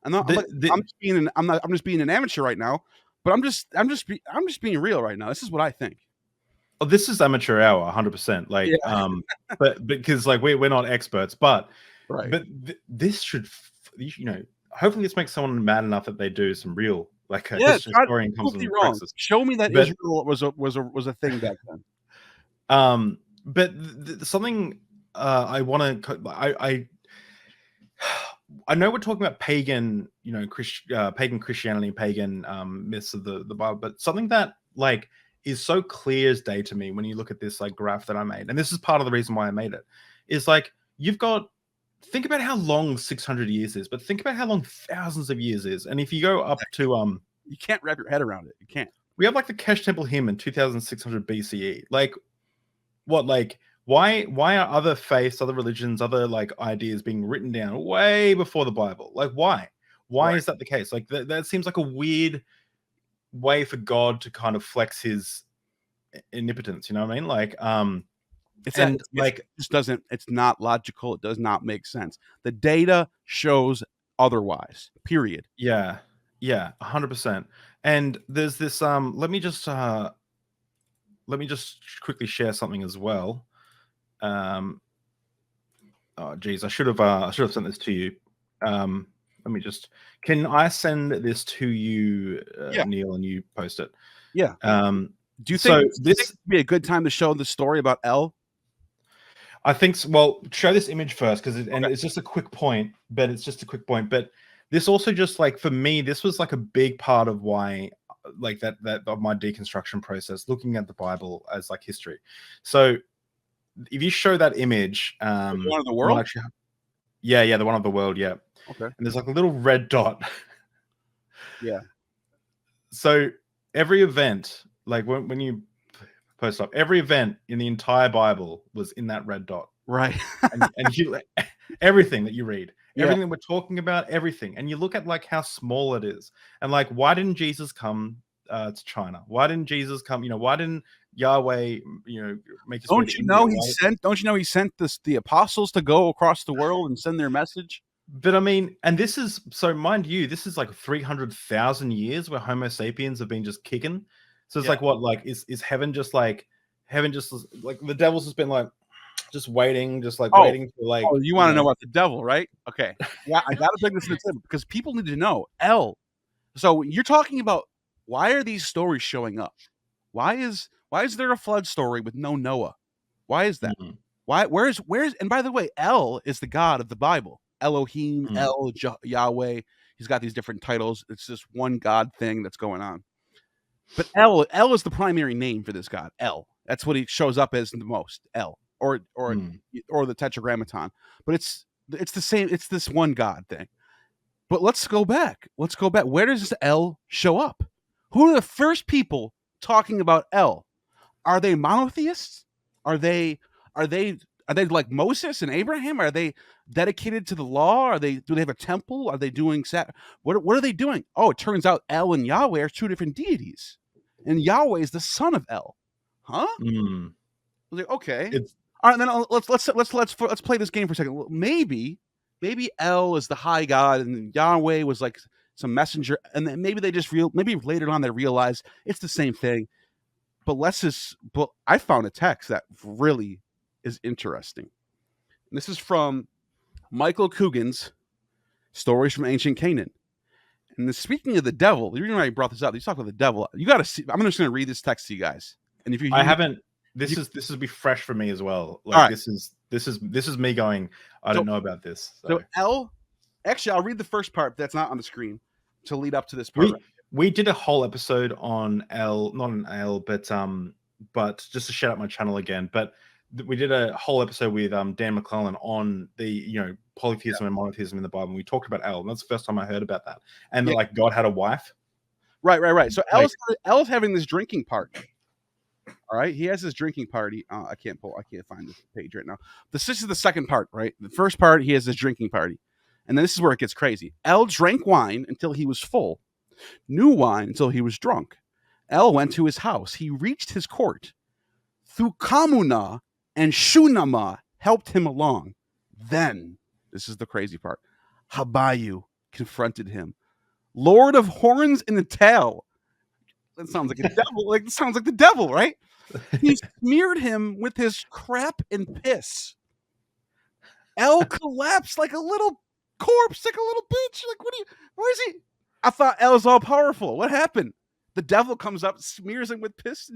I'm just being an amateur right now, but I'm just being real right now. This is what I think. Oh, this is amateur hour, 100%. Like, but because like we're not experts, but right. But this should, hopefully this makes someone mad enough that they do some real like a history story and comes and corrects this. Show me that Israel was a thing back then. But something I want to I know we're talking about pagan, pagan Christianity, pagan myths of the Bible, but something that like is so clear as day to me when you look at this like graph that I made, and this is part of the reason why I made it, is like think about how long 600 years is, but think about how long thousands of years is. And if you go up to you can't wrap your head around it. You can't. We have like the Kesh Temple hymn in 2600 BCE. Like what? Like why are other faiths, other religions, other like ideas being written down way before the Bible? Like why is that the case? Like that seems like a weird way for God to kind of flex his omnipotence. You know what I mean? Like it's not logical. It does not make sense. The data shows otherwise, period. Yeah, 100%. And there's this let me just quickly share something as well. Oh geez, I should have sent this to you. Can I send this to you, Neil, and you post it? Yeah. Do you think this would be a good time to show the story about El? I think so. Well, show this image first because it's just a quick point, but But this also just like for me, this was like a big part of why, like that of my deconstruction process, looking at the Bible as like history. So if you show that image, the one of the world, the one of the world, yeah. Okay. And there's like a little red dot. Yeah. So every event, like when you post up, every event in the entire Bible was in that red dot, right? and you, everything that you read, everything that we're talking about, everything, and you look at like how small it is, and like why didn't Jesus come to China? Why didn't Jesus come? Why didn't Yahweh, make? Don't you know he sent the apostles to go across the world and send their message? But I mean, and this is so, mind you, this is like 300,000 years where Homo sapiens have been just kicking. So it's like, what, like, is heaven just like the devil's just been like, just waiting, waiting for like. Oh, you want to know about the devil, right? Okay. Yeah, I got to bring this to the table because people need to know. So you're talking about, why are these stories showing up? Why is there a flood story with no Noah? Why is that? Mm-hmm. Where's and by the way, El is the God of the Bible. Elohim, Yahweh. He's got these different titles. It's just one God thing that's going on. But El is the primary name for this God. El. That's what he shows up as the most. El or the Tetragrammaton. But it's the same. It's this one God thing. But let's go back. Where does this El show up? Who are the first people talking about El? Are they monotheists? Are they like Moses and Abraham? Are they dedicated to the law? Do they have a temple? Are they doing what are they doing? Oh, it turns out El and Yahweh are two different deities, and Yahweh is the son of El. Huh? I was like, okay. All right, then let's play this game for a second. Maybe El is the high God, and Yahweh was like some messenger, and then maybe maybe later on they realized it's the same thing. But I found a text that really is interesting. And this is from Michael Coogan's Stories from Ancient Canaan. And speaking of the devil, the reason why I brought this up, you talk about the devil. You got to see. I'm just going to read this text to you guys. And if I haven't, this is be fresh for me as well. Like this is me going, I don't know about this. So El, actually, I'll read the first part that's not on the screen to lead up to this part. We did a whole episode on El, not an El, but just to shout out my channel again. But we did a whole episode with Dan McClellan on the polytheism and monotheism in the Bible. And we talked about El, and that's the first time I heard about that. And like God had a wife. Right. So El's having this drinking party. All right, he has his drinking party. I can't find this page right now. This is the second part, right? The first part, he has his drinking party, and then this is where it gets crazy. El drank wine until he was full. New wine until he was drunk. El went to his house. He reached his court. Thukamuna and Shunama helped him along. Then, this is the crazy part, Habayu confronted him. Lord of horns and a tail. That sounds like a devil. Like, it sounds like the devil, right? He smeared him with his crap and piss. El collapsed like a little corpse, like a little bitch. Like, where is he? I thought El was all powerful. What happened? The devil comes up, smears him with piss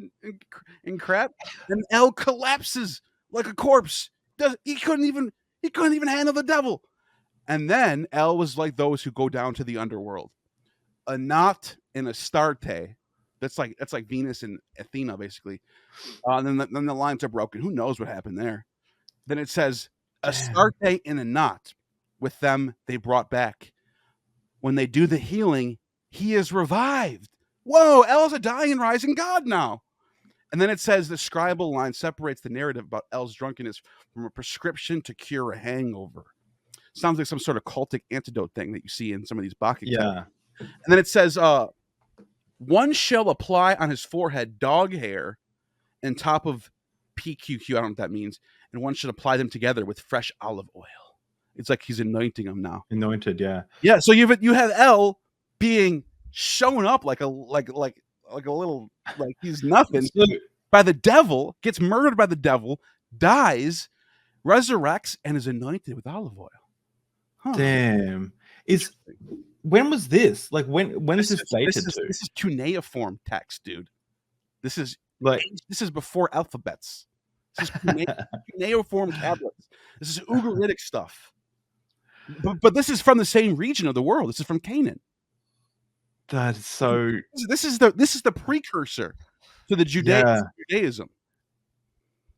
and crap, and El collapses like a corpse. He couldn't even handle the devil. And then El was like those who go down to the underworld. A Not and Astarte. That's like Venus and Athena, basically. Then the lines are broken. Who knows what happened there? Then it says Astarte and a Not. With them they brought back. When they do the healing, he is revived. Whoa, El's a dying rising god now. And then it says the scribal line separates the narrative about El's drunkenness from a prescription to cure a hangover. Sounds like some sort of cultic antidote thing that you see in some of these Bacchic. Yeah. And then it says, one shall apply on his forehead dog hair and top of PQQ, I don't know what that means, and one should apply them together with fresh olive oil. It's like he's anointing them now. Anointed, yeah. Yeah, so you have El being shown up like a little, like he's nothing by the devil, gets murdered by the devil, dies, resurrects, and is anointed with olive oil. Huh. Damn. When was this? Like when is this dated to? This is cuneiform text, dude. This is before alphabets. This is cuneiform tablets. This is Ugaritic stuff. But this is from the same region of the world. This is from Canaan. That's so. This is the precursor to the Judaism.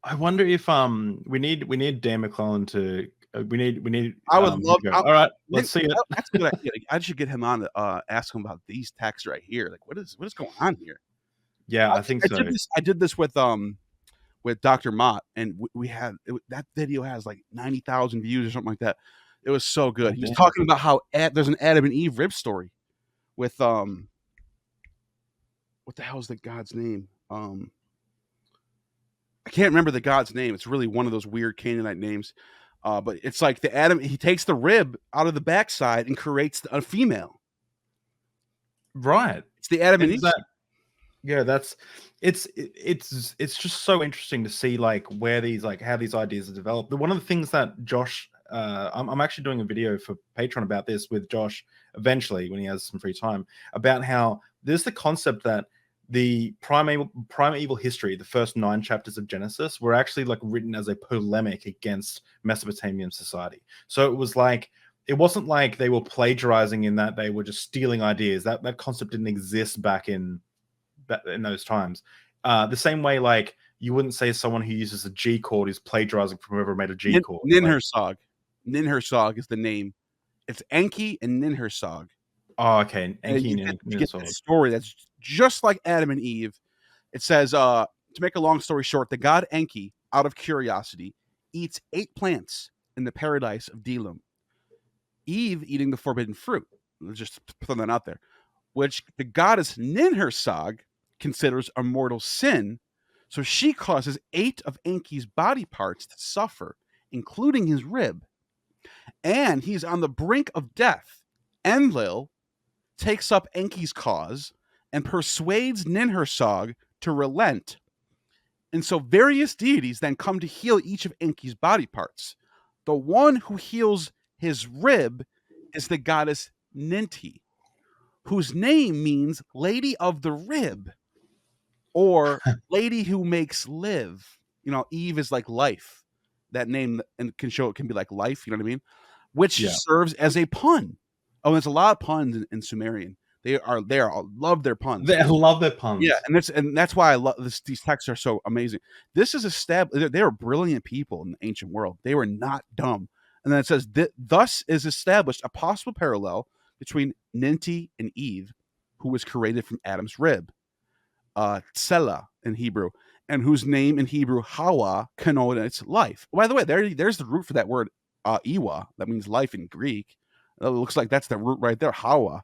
I wonder if we need Dan McClellan to. We need. I would love. All right, let's see it. That's a good idea. I should get him on to ask him about these texts right here. Like, what is going on here? Yeah, I think so. I did this with Dr. Mott, and we had that video has like 90,000 views or something like that. It was so good. He was talking about how there's an Adam and Eve rib story with what the hell is the god's name? I can't remember the god's name. It's really one of those weird Canaanite names. But it's like he takes the rib out of the backside and creates a female. Right. It's the Adam and Eve. Yeah, it's just so interesting to see like where these how these ideas are developed. But one of the things that Josh, I'm actually doing a video for Patreon about this with Josh eventually when he has some free time, about how there's the concept that the primeval history, the first 9 chapters of Genesis, were actually like written as a polemic against Mesopotamian society. So it was like, it wasn't like they were plagiarizing in that they were just stealing ideas. That concept didn't exist back in those times. The same way, like you wouldn't say someone who uses a G chord is plagiarizing from whoever made a G chord. Ninhursag. Ninhursag is the name. It's Enki and Ninhursag. Oh, okay. Enki and you get a story that's just like Adam and Eve. It says, to make a long story short, the god Enki, out of curiosity, eats 8 plants in the paradise of Delim. Eve eating the forbidden fruit. Let's just put that out there. Which the goddess Ninhursag considers a mortal sin, so she causes 8 of Enki's body parts to suffer, including his rib. And he's on the brink of death. Enlil takes up Enki's cause and persuades Ninhursag to relent. And so various deities then come to heal each of Enki's body parts. The one who heals his rib is the goddess Ninti, whose name means Lady of the Rib, or Lady who makes live. You know, Eve is like life. That name and can be like life, you know what I mean? Which serves as a pun. Oh, there's a lot of puns in Sumerian. They love their puns. They love their puns. Yeah, and that's why I love this. These texts are so amazing. This is established. They were brilliant people in the ancient world. They were not dumb. And then it says, thus is established a possible parallel between Ninti and Eve, who was created from Adam's rib, Tsela in Hebrew, and whose name in Hebrew, Hawa, connotes life. By the way, there's the root for that word, Iwa. That means life in Greek. It looks like that's the root right there, Hawa.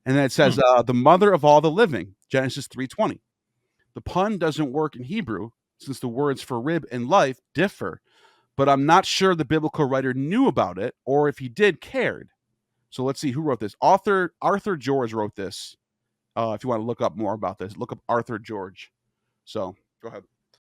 And then it says, the mother of all the living, Genesis 3:20. The pun doesn't work in Hebrew, since the words for rib and life differ, but I'm not sure the biblical writer knew about it, or if he did, cared. So let's see who wrote this. Arthur George wrote this. If you want to look up more about this, look up Arthur George. So go ahead.